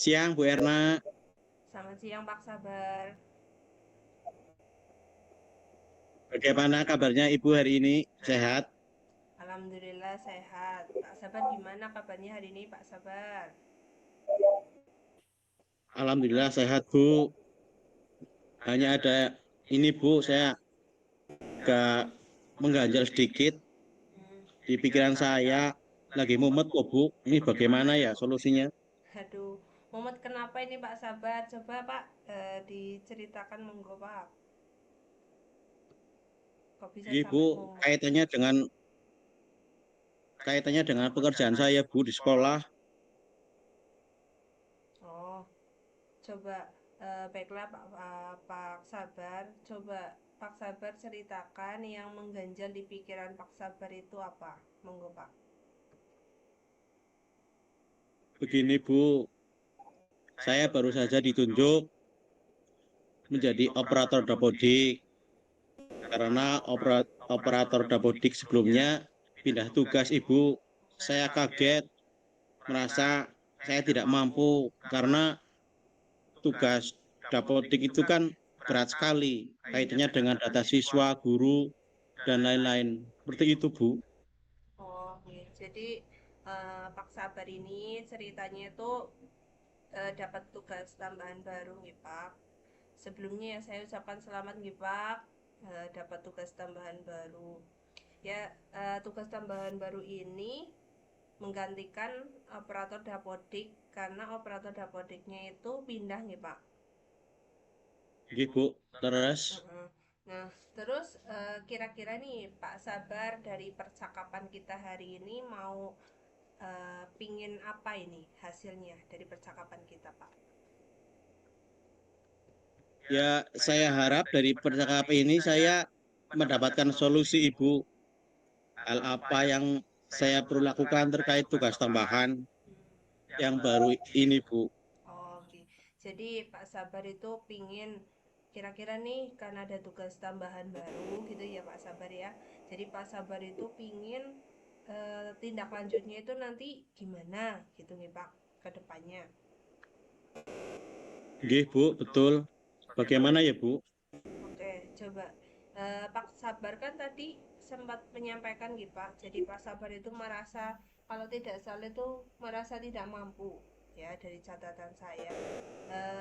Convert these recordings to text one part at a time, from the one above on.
Siang Bu Erna, Selamat siang Pak Sabar. bagaimana kabarnya Ibu hari ini? Sehat? Alhamdulillah sehat. Pak Sabar gimana kabarnya hari ini Pak Sabar? Alhamdulillah sehat Bu. Hanya ada ini Bu, saya agak mengganjal sedikit Hmm, di pikiran saya. Lagi mumet kok Bu. Ini bagaimana ya solusinya? aduh, Mumet kenapa ini Pak Sabar? Coba Pak diceritakan monggo Pak. Kok bisa Ini Bu, sampai mumet? kaitannya dengan pekerjaan saya Bu di sekolah. Oh, coba baiklah Pak Sabar. Coba Pak Sabar ceritakan yang mengganjal di pikiran Pak Sabar itu apa? Monggo Pak. Begini Bu, saya baru saja ditunjuk menjadi operator dapodik karena operator dapodik sebelumnya pindah tugas Ibu. Saya kaget merasa saya tidak mampu karena tugas dapodik itu kan berat sekali kaitannya dengan data siswa, guru, dan lain-lain. Seperti itu, Bu. Oh, oke. Jadi Pak Sabar ini ceritanya itu dapat tugas tambahan baru nih Pak. Sebelumnya ya saya ucapkan selamat nih Pak, dapat tugas tambahan baru. Ya, tugas tambahan baru ini menggantikan operator dapodik karena operator dapodiknya itu pindah nih Pak. Oke, Bu. Terus, Mm-mm. Nah, terus kira-kira nih Pak Sabar dari percakapan kita hari ini mau pingin apa ini hasilnya dari percakapan kita, Pak? ya saya harap dari percakapan ini saya mendapatkan solusi, Ibu. Hal apa yang saya perlu lakukan terkait tugas tambahan yang baru ini, Bu. Oh, oke. Jadi Pak Sabar itu pingin kira-kira nih karena ada tugas tambahan baru gitu ya Pak Sabar ya. Jadi Pak Sabar itu pingin tindak lanjutnya itu nanti gimana gitu nih Pak ke depannya. Oke, Bu, betul. Bagaimana ya, Bu? Oke, coba. Pak Sabar kan tadi sempat menyampaikan gitu Pak. Jadi Pak Sabar itu merasa kalau tidak salah itu merasa tidak mampu ya dari catatan saya.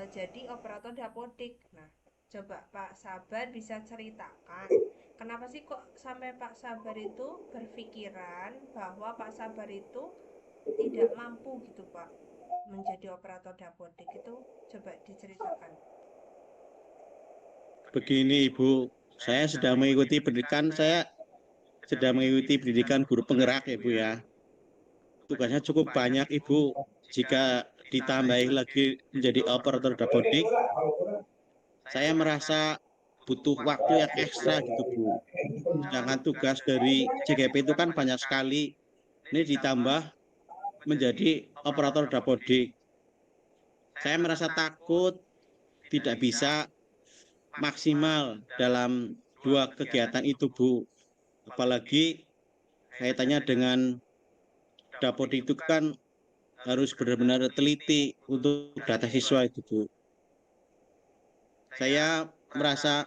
Jadi operator dapodik. Nah, coba Pak Sabar bisa ceritakan kenapa sih kok sampai Pak Sabar itu berpikiran bahwa Pak Sabar itu tidak mampu gitu Pak menjadi operator dapodik itu coba diceritakan. Begini, Ibu. Saya sedang mengikuti pendidikan guru penggerak ya Bu ya. Tugasnya cukup banyak Ibu. Jika ditambahi lagi menjadi operator dapodik, saya merasa butuh waktu yang ekstra gitu Bu. Sedangkan tugas dari JGP itu kan banyak sekali. Ini ditambah menjadi operator dapodik. Saya merasa takut tidak bisa maksimal dalam dua kegiatan itu Bu. Apalagi kaitannya dengan dapodik itu kan harus benar-benar teliti untuk data siswa itu Bu. Saya merasa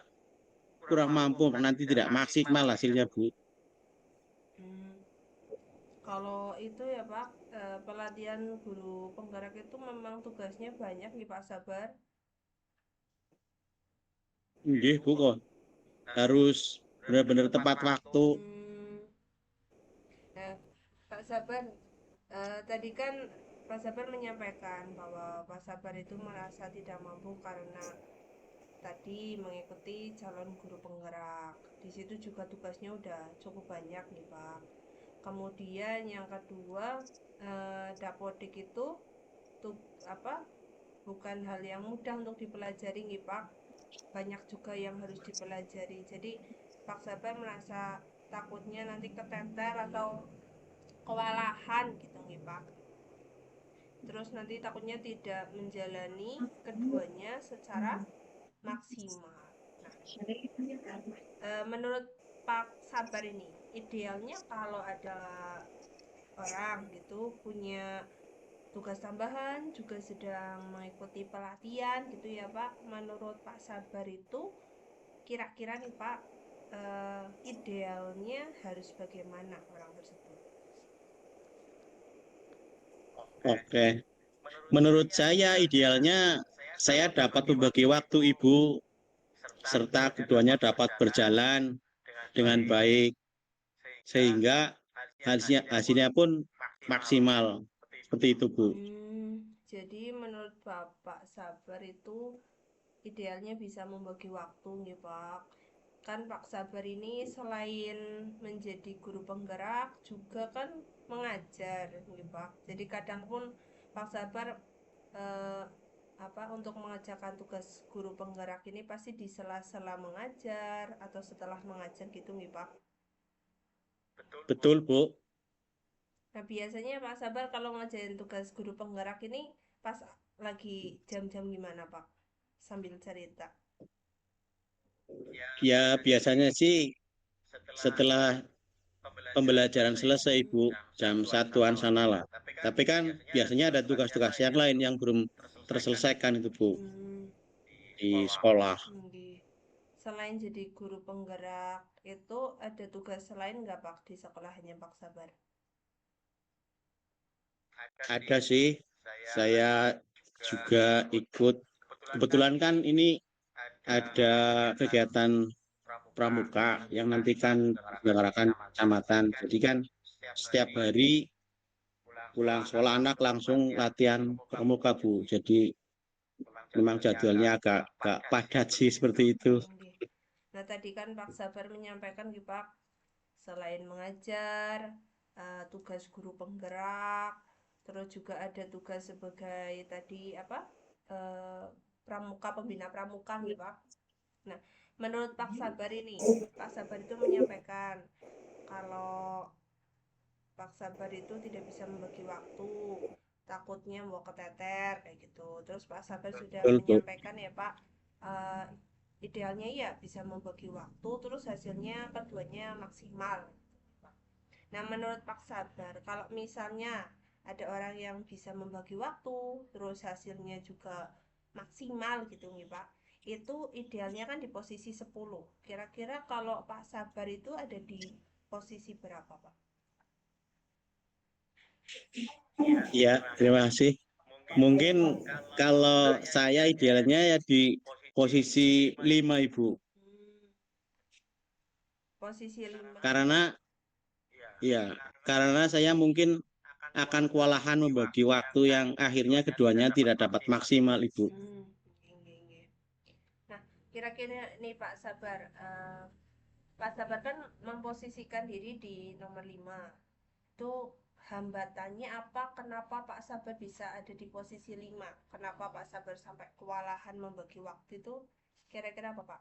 kurang mampu nanti tidak maksimal hasilnya Bu. Hmm, Kalau itu ya Pak, pelatihan guru penggerak itu memang tugasnya banyak nih Pak Sabar. Nggih Bu kok harus benar-benar tepat waktu. Hmm, nah, Pak Sabar, tadi kan Pak Sabar menyampaikan bahwa Pak Sabar itu merasa tidak mampu karena tadi mengikuti calon guru penggerak. Di situ juga tugasnya udah cukup banyak nih Pak. Kemudian yang kedua, dapodik itu tuh apa bukan hal yang mudah untuk dipelajari nih Pak, banyak juga yang harus dipelajari. Jadi Pak Sabar merasa takutnya nanti keteter atau kewalahan gitu nih Pak, terus nanti takutnya tidak menjalani keduanya secara maksimal. Nah, menurut Pak Sabar ini idealnya kalau ada orang gitu punya tugas tambahan, juga sedang mengikuti pelatihan gitu ya Pak. Menurut Pak Sabar itu kira-kira nih Pak, idealnya harus bagaimana orang tersebut? Oke. Menurut saya idealnya saya dapat membagi waktu Ibu serta keduanya dapat berjalan dengan baik sehingga hasilnya pun maksimal. Seperti itu, Bu. Jadi menurut Bapak Sabar itu idealnya bisa membagi waktu nih Pak. Kan Pak Sabar ini selain menjadi guru penggerak juga kan mengajar nih Pak. Jadi kadang pun Pak Sabar eh, untuk mengerjakan tugas guru penggerak ini pasti di sela-sela mengajar atau setelah mengajar gitu nih Pak. Betul, Bu. Nah, biasanya Pak Sabar kalau ngajarin tugas guru penggerak ini pas lagi jam-jam gimana, Pak? Sambil cerita. Ya, biasanya sih setelah pembelajaran selesai, Bu, jam satuan sanalah. Tapi kan biasanya ada tugas-tugas yang lain yang belum terselesaikan itu, Bu, Hmm, di sekolah. Selain jadi guru penggerak, itu ada tugas lain nggak, Pak, di sekolahnya Pak Sabar? Ada sih, saya juga ikut. Kebetulan kan ini ada kegiatan pramuka yang nanti kan diselenggarakan kecamatan. Jadi kan setiap hari pulang sekolah anak langsung latihan pramuka, Bu. Jadi memang jadwalnya agak padat sih seperti itu. Nah, tadi kan Pak Sabar menyampaikan gitu, Pak, selain mengajar, tugas guru penggerak, terus juga ada tugas sebagai tadi eh, pramuka, pembina pramuka nih Pak. Nah, menurut Pak Sabar ini, Pak Sabar itu menyampaikan kalau Pak Sabar itu tidak bisa membagi waktu, takutnya mau keteter kayak gitu. Terus Pak Sabar sudah Betul, Bu. menyampaikan ya Pak, eh, idealnya ya bisa membagi waktu, terus hasilnya keduanya maksimal. Nah, menurut Pak Sabar, kalau misalnya ada orang yang bisa membagi waktu, terus hasilnya juga maksimal gitu nih Pak, itu idealnya kan di posisi 10. Kira-kira kalau Pak Sabar itu ada di posisi berapa Pak? Ya, terima kasih. Mungkin kalau saya idealnya ya di posisi 5, Ibu. Hmm, posisi 5. Karena ya, karena saya mungkin akan kewalahan membagi waktu yang akhirnya keduanya tidak dapat maksimal, Ibu. Nggih. Nah, kira-kira nih Pak Sabar, Pak Sabar kan memposisikan diri di nomor 5. Itu hambatannya apa? Kenapa Pak Sabar bisa ada di posisi 5? Kenapa Pak Sabar sampai kewalahan membagi waktu itu? Kira-kira apa, Pak?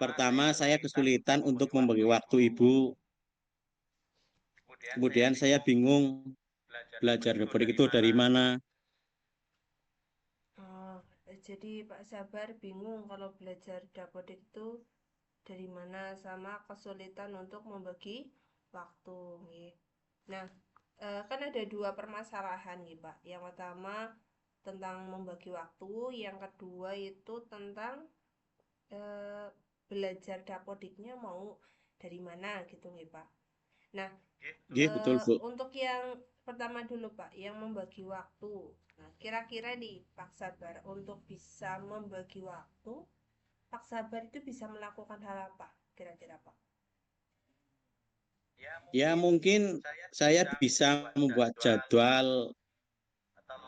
Pertama, saya kesulitan untuk membagi waktu, Ibu. Kemudian saya bingung belajar dapodik itu dari mana. Oh, jadi Pak Sabar bingung kalau belajar dapodik itu dari mana sama kesulitan untuk membagi waktu. Nih. Nah, kan ada dua permasalahan nih Pak. Yang pertama tentang membagi waktu, yang kedua itu tentang eh, belajar dapodiknya mau dari mana gitu nih Pak. Nah, Iya, betul, Bu. untuk yang pertama dulu Pak, yang membagi waktu. Nah, kira-kira nih Pak Sabar untuk bisa membagi waktu, Pak Sabar itu bisa melakukan hal apa? Kira-kira Pak? Ya, mungkin saya bisa membuat jadwal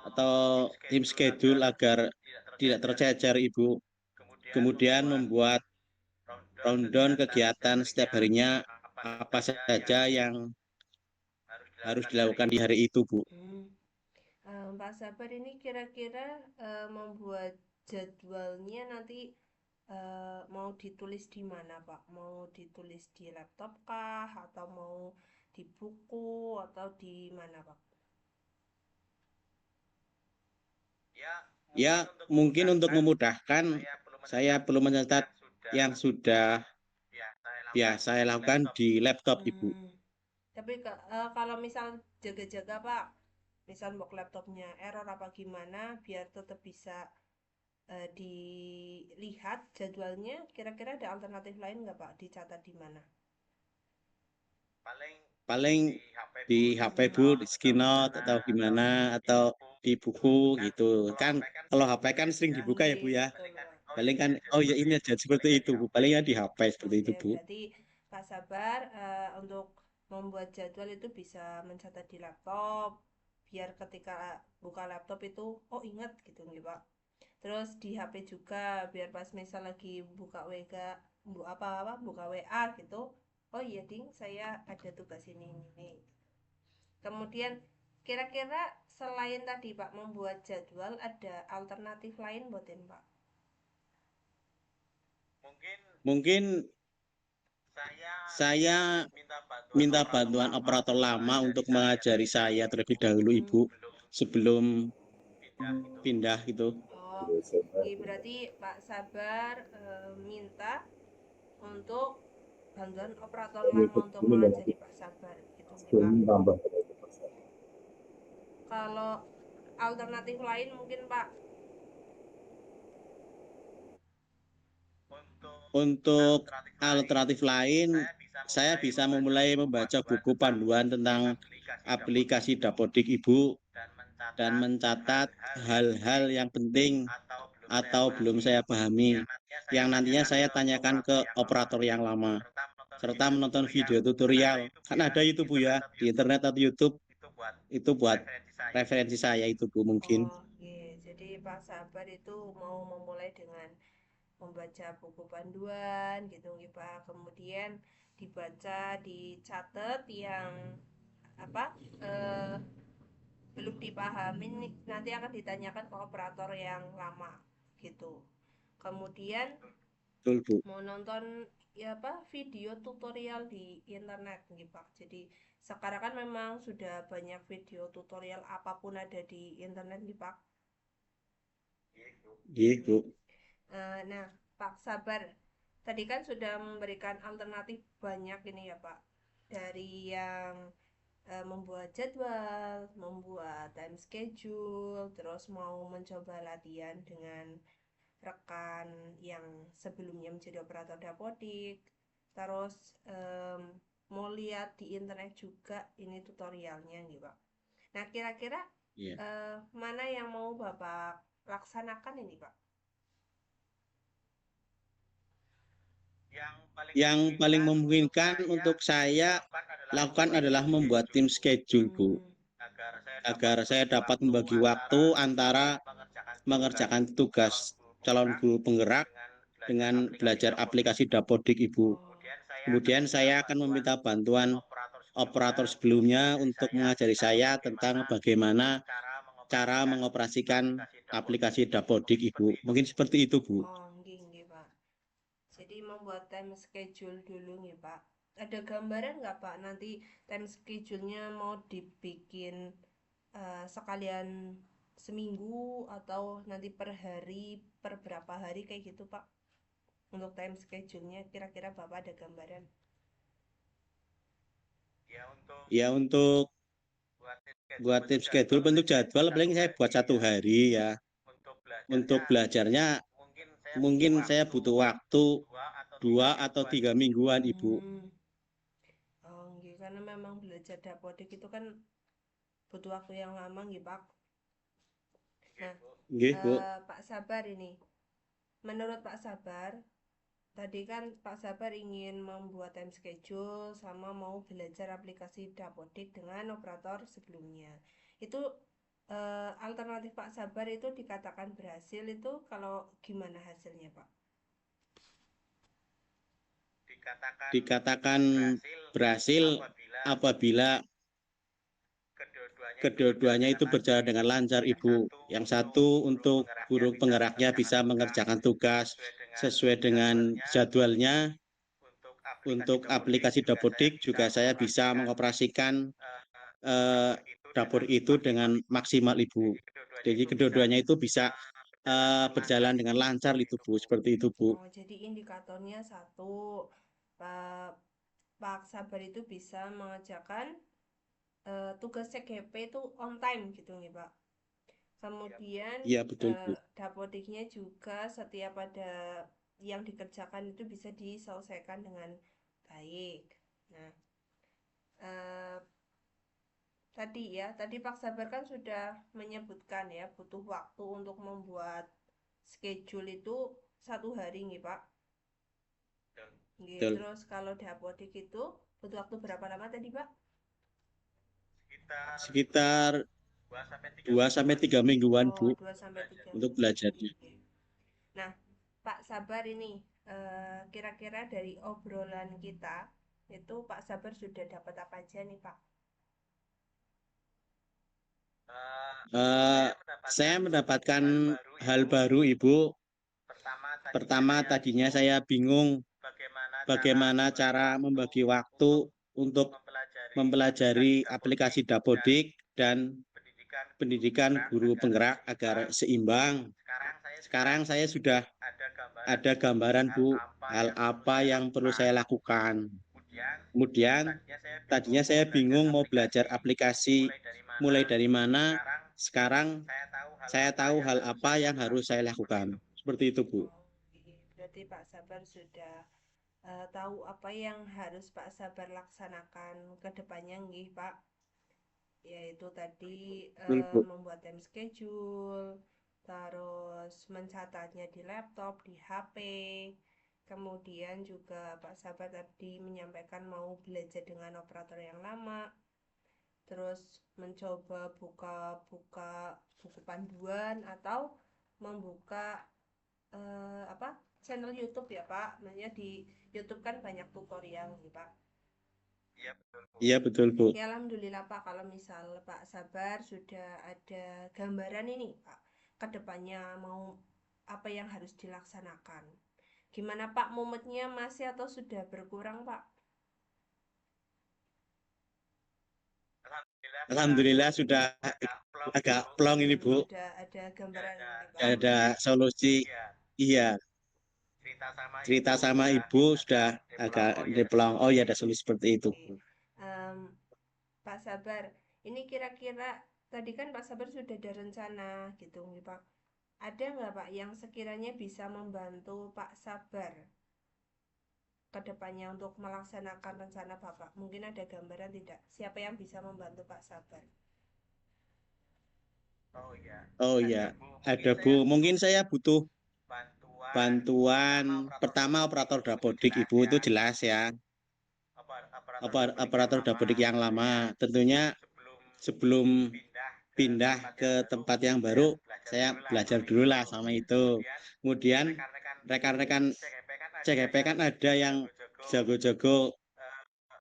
atau tim schedule agar tidak tercecer, Ibu. Kemudian membuat rundown kegiatan setiap harinya apa saja yang harus dilakukan di hari itu, Bu. Pak Sabar ini kira-kira membuat jadwalnya nanti mau ditulis di mana Pak? Mau ditulis di laptop kah? Atau mau di buku? Atau di mana Pak? Ya, mungkin untuk memudahkan, saya perlu mencatat yang sudah biasa saya lakukan di laptop, Ibu. Tapi kalau misal jaga-jaga Pak, misal mau laptopnya error apa gimana, biar tetap bisa dilihat jadwalnya, kira-kira ada alternatif lain nggak Pak? Dicatat di mana? Paling di HP Bu, di Skinote atau gimana, atau di buku gitu. Kan kalau HP kan sering dibuka ya Nggih, Bu ya. betul Pak. Paling kan, oh ya ini aja seperti itu Bu. Palingnya di HP seperti itu Oke, Bu. berarti Pak Sabar untuk membuat jadwal itu bisa mencatat di laptop, biar ketika buka laptop itu, oh ingat gitu nih Pak. Terus di HP juga, biar pas misal lagi buka WG, apa buka WA gitu, oh iya ding, saya ada tugas ini. Kemudian kira-kira selain tadi Pak membuat jadwal, ada alternatif lain buatin Pak? Mungkin saya minta bantuan operator lama untuk mengajari saya terlebih dahulu Hmm. Ibu sebelum pindah gitu. Oh, iya berarti Pak Sabar minta untuk bantuan operator lama untuk mengajari Pak Sabar gitu nih Pak. Kalau alternatif lain mungkin Pak. Untuk alternatif lain, saya bisa memulai membaca buku panduan tentang aplikasi Dapodik Ibu dan mencatat hal-hal yang penting atau belum saya pahami yang nantinya saya tanyakan ke operator yang lama serta menonton video tutorial. Kan ada itu Bu ya di internet atau YouTube, itu buat referensi saya itu Bu mungkin. Oh, iya. Jadi Pak Sabar itu mau memulai dengan membaca buku panduan gitu nih Pak. Kemudian dibaca, dicatat yang apa eh, belum dipahamin nanti akan ditanyakan ke operator yang lama gitu. Kemudian Betul Bu. mau nonton ya apa video tutorial di internet nih Pak. Jadi sekarang kan memang sudah banyak video tutorial apapun ada di internet nih Pak. Iya Bu. Nah Pak Sabar tadi kan sudah memberikan alternatif banyak ini ya Pak, dari yang membuat jadwal, membuat time schedule, terus mau mencoba latihan dengan rekan yang sebelumnya menjadi operator dapodik, terus em, mau lihat di internet juga ini tutorialnya gitu Pak. Nah kira-kira Iya. mana yang mau Bapak laksanakan ini Pak? Yang paling memungkinkan untuk saya lakukan adalah membuat tim schedule, Bu, Hmm. agar saya dapat membagi waktu antara mengerjakan tugas calon guru penggerak dengan belajar aplikasi Dapodik, Ibu. Oh. Kemudian saya akan meminta bantuan operator sebelumnya untuk mengajari saya tentang bagaimana cara mengoperasikan aplikasi Dapodik, Ibu. Mungkin seperti itu, Bu. Oh, nggih, Pak. Jadi membuat time schedule dulu nih, Pak. Ada gambaran nggak, Pak? Nanti time schedule-nya mau dibikin sekalian seminggu atau nanti per hari, per berapa hari kayak gitu, Pak? Untuk time schedule-nya kira-kira Bapak ada gambaran? Ya untuk buat tim schedule bentuk jadwal paling saya buat 1 hari ya. Untuk belajarnya mungkin saya butuh waktu 2 atau 3 mingguan Ibu. Hmm. Oh, nggih, karena memang belajar dapodik itu kan butuh waktu yang lama nggih, Pak. Nah, Nggih, Bu. Pak Sabar ini, menurut Pak Sabar, tadi kan Pak Sabar ingin membuat time schedule sama mau belajar aplikasi Dapodik dengan operator sebelumnya. Itu alternatif Pak Sabar itu dikatakan berhasil itu kalau gimana hasilnya Pak? Dikatakan berhasil apabila kedua-duanya itu berjalan dengan lancar, Ibu. Yang satu untuk guru penggeraknya bisa mengerjakan tugas sesuai dengan jadwalnya. Untuk aplikasi Dapodik juga saya bisa mengoperasikan eh, dapur itu dengan maksimal, Ibu. Jadi kedua-duanya itu bisa berjalan dengan lancar itu Bu, seperti itu Bu. Oh, jadi indikatornya satu, Pak Sabar itu bisa mengerjakan tugas CGP itu on time gitu nih Pak. Kemudian Iya betul Bu. dapodiknya juga setiap ada yang dikerjakan itu bisa diselesaikan dengan baik. Nah, eh, tadi Pak Sabar kan sudah menyebutkan ya butuh waktu untuk membuat schedule itu 1 hari nih Pak. Nggih, Betul. terus kalau dapodik itu butuh waktu berapa lama tadi Pak? Sekitar 2 sampai 3 mingguan Oh, Bu 2 sampai 3 untuk minggu. belajarnya. Oke. Nah, Pak Sabar ini kira-kira dari obrolan kita itu Pak Sabar sudah dapat apa aja nih Pak? Eh, saya mendapatkan hal baru Ibu. Pertama tadinya saya bingung bagaimana cara membagi waktu untuk mempelajari aplikasi Dapodik dan pendidikan guru penggerak agar seimbang. Sekarang saya sudah ada gambaran Bu, hal apa yang perlu saya lakukan. Kemudian tadinya saya bingung mau belajar aplikasi mulai dari mana. Sekarang saya tahu hal apa yang harus saya lakukan. Seperti itu Bu. Oh, iya. Berarti Pak Sabar sudah tahu apa yang harus Pak Sabar laksanakan ke depannya nggih Pak? Yaitu tadi Betul, Bu. membuat time schedule, terus mencatatnya di laptop, di HP. Kemudian juga Pak Sabar tadi menyampaikan mau belajar dengan operator yang lama, terus mencoba buka-buka buku panduan atau membuka apa channel YouTube ya Pak. Namanya di YouTube kan banyak tutorial nih Pak. Iya betul Bu. Ya Alhamdulillah Pak kalau misal Pak Sabar sudah ada gambaran ini Pak kedepannya mau apa yang harus dilaksanakan. Gimana Pak mumetnya masih atau sudah berkurang Pak? Alhamdulillah sudah agak plong ini Bu. Sudah ada gambaran ini Pak. Sudah ada solusi. Iya, cerita sama Ibu sudah agak diplong. Oh ya ada solusi seperti itu. Oke. Em, Pak Sabar, ini kira-kira tadi kan Pak Sabar sudah ada rencana gitu nih Pak. Ada nggak Pak yang sekiranya bisa membantu Pak Sabar ke depannya untuk melaksanakan rencana Bapak? Mungkin ada gambaran tidak? Siapa yang bisa membantu Pak Sabar? Oh ya, ada Bu. Mungkin saya butuh bantuan. Pertama operator dapodik Ibu itu jelas ya. Operator dapodik yang lama. Tentunya sebelum pindah ke tempat yang baru, saya belajar dulu lah sama itu. Kemudian rekan-rekan CGP kan ada yang jago-jago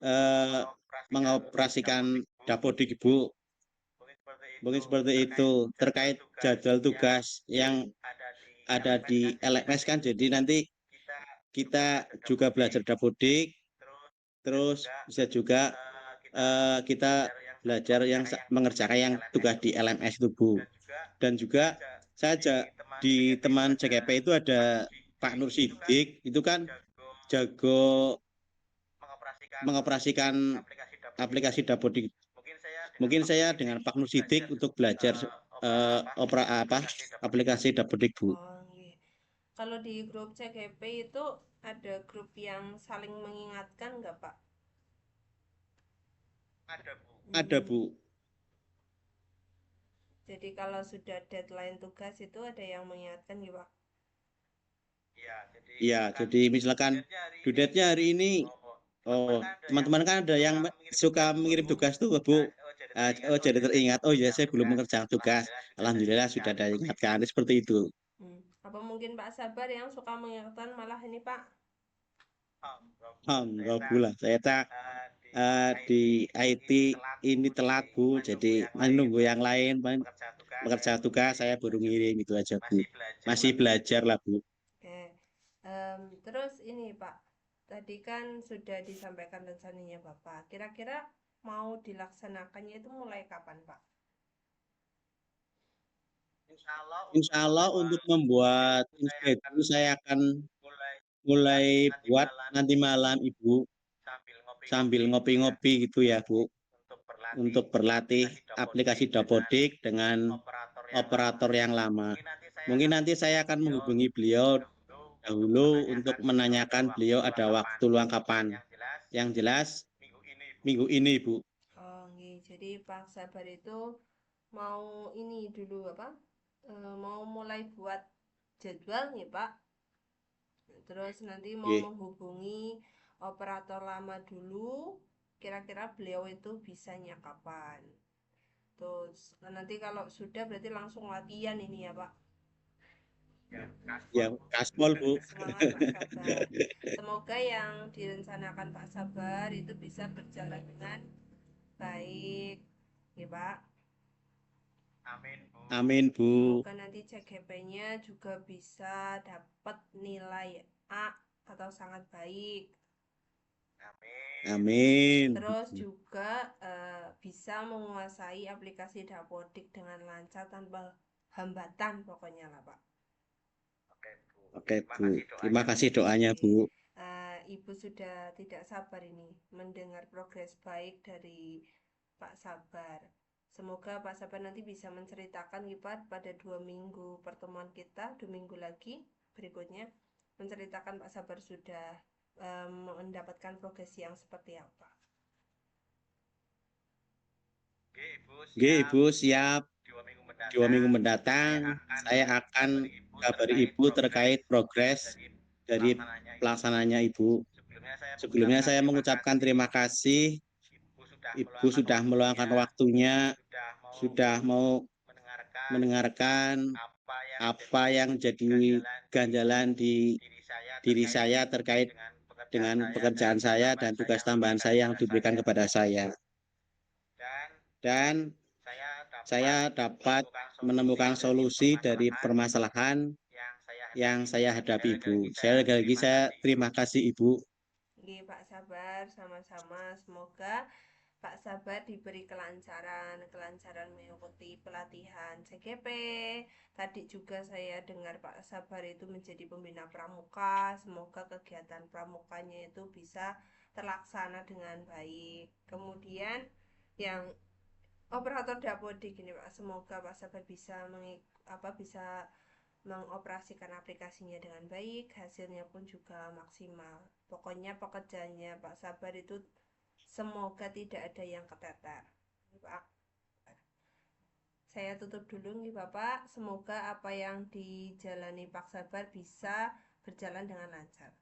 eh, mengoperasikan dapodik Ibu. Mungkin seperti itu terkait jadwal tugas yang ada di LMS kan. Jadi nanti kita juga belajar dapodik, terus bisa juga kita belajar yang mengerjakan yang tugas di LMS itu Bu. Dan juga saya di teman CKP itu ada Pak Nur Sidik, itu kan jago mengoperasikan aplikasi dapodik. Mungkin saya dengan Pak Nur Sidik untuk belajar aplikasi dapodik Bu. Oh, iya. Kalau di grup CGP itu ada grup yang saling mengingatkan nggak Pak? Ada Hmm, Bu. jadi kalau sudah deadline tugas itu ada yang mengingatkan gitu Pak? Ya, jadi misalkan due date-nya hari ini. Oh, teman-teman kan ada yang suka mengirim tugas tuh, Bu. Oh, jadi teringat. Oh ya, saya belum mengerjakan tugas. Alhamdulillah sudah ada yang ingatkan. Seperti itu. Apa mungkin Pak Sabar yang suka mengingatkan malah ini Pak? Enggak Bu lah. Saya tak di IT ini telat Bu. Jadi menunggu yang lain, mengerjakan tugas. Saya baru ngirim itu aja Bu. Masih belajar lah Bu. Oke. Terus ini Pak, tadi kan sudah disampaikan rencananya Bapak. Kira-kira mau dilaksanakannya itu mulai kapan Pak? Insya Allah untuk membuat schedule saya akan mulai buat nanti malam Ibu sambil ngopi-ngopi gitu ya Bu, untuk berlatih aplikasi Dapodik dengan operator yang lama. Mungkin nanti saya akan menghubungi beliau dahulu untuk menanyakan beliau ada waktu luang kapan. Yang jelas minggu ini Bu. Oh, nggih. Jadi Pak Sabar itu mau ini dulu apa? Mau mulai buat jadwal nih, Pak. Terus nanti mau Nggih. menghubungi operator lama dulu. Kira-kira beliau itu bisanya kapan. Terus nanti kalau sudah berarti langsung latihan ini ya, Pak. Ya, gaspol Bu. Semangat Pak Sabar. Semoga yang direncanakan Pak Sabar itu bisa berjalan dengan baik. Ya, Pak. Amin Bu. Semoga nanti CGP-nya juga bisa dapat nilai A atau sangat baik. Amin. Terus juga bisa menguasai aplikasi Dapodik dengan lancar tanpa hambatan pokoknya lah Pak. Oke Bu. Terima kasih doanya Bu. Ibu sudah tidak sabar ini mendengar progres baik dari Pak Sabar. Semoga Pak Sabar nanti bisa menceritakan Pak pada 2 minggu pertemuan kita, 2 minggu lagi berikutnya menceritakan Pak Sabar sudah mendapatkan progres yang seperti apa. Oke Ibu siap. 2 minggu mendatang saya akan kabari Ibu terkait progres dari pelaksananya Ibu. Sebelumnya saya mengucapkan terima kasih. Ibu sudah meluangkan waktunya, sudah mau mendengarkan apa yang jadi ganjalan di diri saya terkait dengan pekerjaan saya dan tugas tambahan saya yang diberikan kepada saya. Dan saya dapat menemukan solusi dari permasalahan yang saya hadapi Ibu. Saya lagi-lagi saya terima kasih Ibu. Oke, Pak Sabar, sama-sama. Semoga Pak Sabar diberi kelancaran mengikuti pelatihan CGP. Tadi juga saya dengar Pak Sabar itu menjadi pembina pramuka. Semoga kegiatan pramukanya itu bisa terlaksana dengan baik. Kemudian yang operator Dapodik ini Pak, semoga Pak Sabar bisa bisa mengoperasikan aplikasinya dengan baik, hasilnya pun juga maksimal. Pokoknya pekerjaannya Pak Sabar itu semoga tidak ada yang keteter. Pak, saya tutup dulu nih Bapak. Semoga apa yang dijalani Pak Sabar bisa berjalan dengan lancar.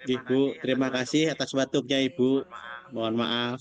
Ibu, terima kasih atas waktunya Ibu. Mohon maaf.